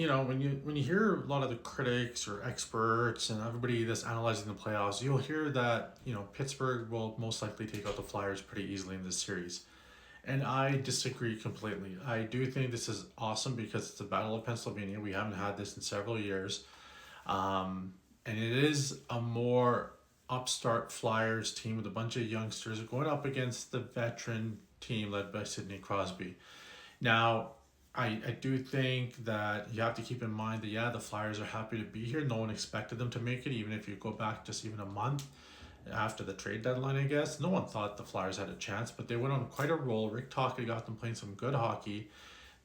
when you hear a lot of the critics or experts and everybody that's analyzing the playoffs, you'll hear that Pittsburgh will most likely take out the Flyers pretty easily in this series. And I disagree completely. I do think this is awesome because it's a Battle of Pennsylvania. We haven't had this in several years. And it is a more upstart Flyers team with a bunch of youngsters going up against the veteran team led by Sidney Crosby. Now, I do think that you have to keep in mind that, yeah, the Flyers are happy to be here. No one expected them to make it, even if you go back just even a month after the trade deadline, I guess. No one thought the Flyers had a chance, but they went on quite a roll. Rick Tocchet got them playing some good hockey.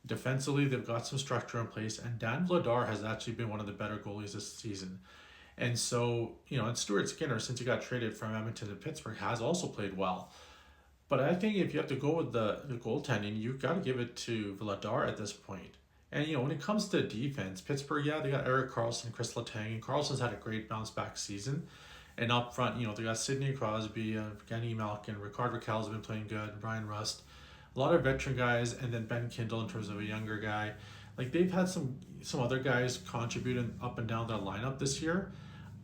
Defensively, they've got some structure in place, and Dan Vladar has actually been one of the better goalies this season. And so, and Stuart Skinner, since he got traded from Edmonton to Pittsburgh, has also played well. But I think if you have to go with the goaltending, you've got to give it to Vladar at this point. And, when it comes to defense, Pittsburgh, yeah, they got Erik Karlsson, Chris Letang, and Karlsson's had a great bounce back season. And up front, they got Sidney Crosby, Evgeny Malkin, Rickard Rakell's been playing good, Brian Rust. A lot of veteran guys, and then Ben Kindle in terms of a younger guy. Like, they've had some other guys contributing up and down their lineup this year.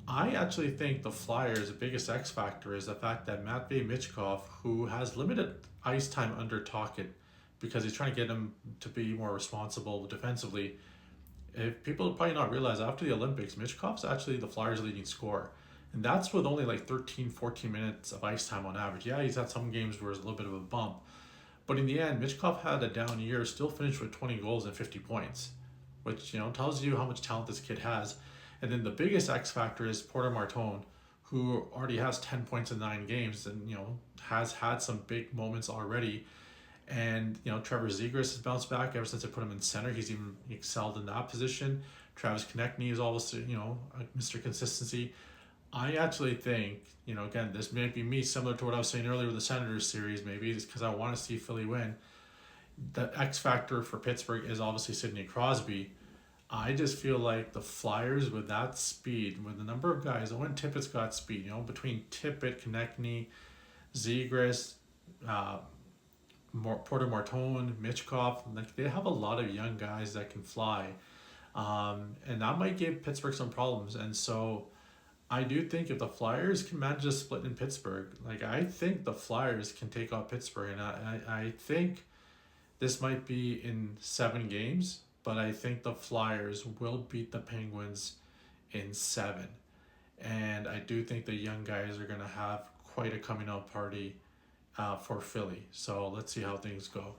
I actually think the Flyers' the biggest X factor is the fact that Matvei Michkov, who has limited ice time under Tocchet because he's trying to get him to be more responsible defensively. If people probably not realize, after the Olympics, Michkov's actually the Flyers' leading scorer. And that's with only like 13, 14 minutes of ice time on average. Yeah, he's had some games where it's a little bit of a bump. But in the end, Michkov had a down year, still finished with 20 goals and 50 points, which, tells you how much talent this kid has. And then the biggest X factor is Porter Martone, who already has 10 points in 9 games and, has had some big moments already. And, Trevor Zegras has bounced back ever since I put him in center. He's even excelled in that position. Travis Konechny is always, Mr. Consistency. I actually think, again, this may be me similar to what I was saying earlier with the Senators series, maybe it's because I want to see Philly win. The X factor for Pittsburgh is obviously Sidney Crosby. I just feel like the Flyers with that speed, with the number of guys, Owen Tippett's got speed, between Tippett, Konechny, Zegras, Porter Martone, Michkov, like they have a lot of young guys that can fly. And that might give Pittsburgh some problems. And so I do think if the Flyers can manage a split in Pittsburgh, like I think the Flyers can take out Pittsburgh. And I think this might be in 7 games, but I think the Flyers will beat the Penguins in 7. And I do think the young guys are going to have quite a coming out party for Philly. So let's see how things go.